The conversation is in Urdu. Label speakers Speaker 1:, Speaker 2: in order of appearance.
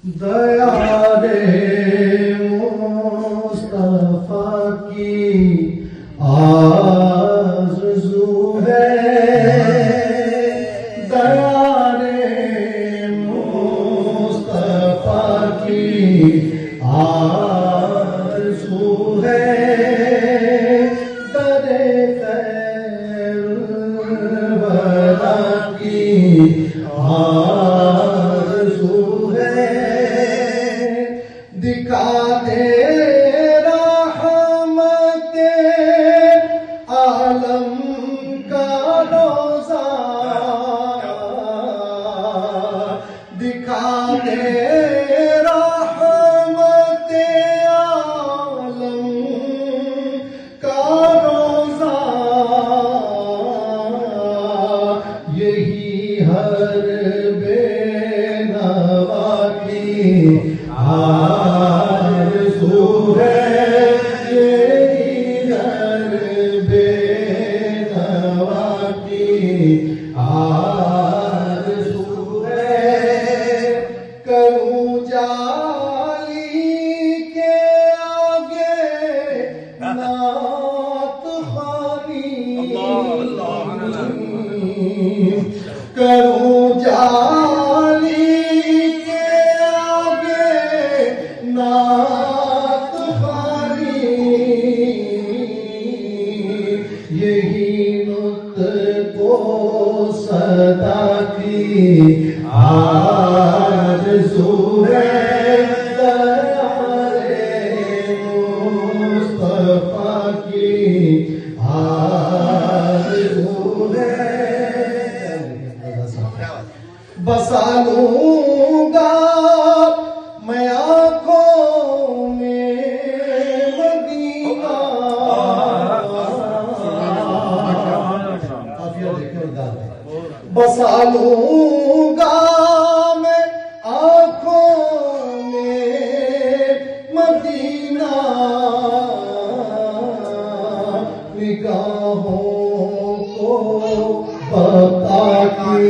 Speaker 1: دیار مصطفیٰ کی آرزو ہے، دیار مصطفیٰ کی آرزو ہے، در خیر الورا کی آرزو ہے، دکھا دے رحمت عالم کا روزہ، دکھا دے رحمت عالم کا روزہ، یہی ہر بے نوا کی آرزو ہے، یہی ہر بے نوا کی آرزو ہے، کروں جالی کے آگے نعت خوانی، کروں جالی کے آگے نعت خوانی، یہی نطق و صدا کی آرزو ہے، دیار مصطفیٰ کی آرزو ہے، بسا لوں گا میں آنکھوں میں مدینہ، بسا لوں گا میں آنکھوں میں مدینہ، نگاہوں کو بقا کی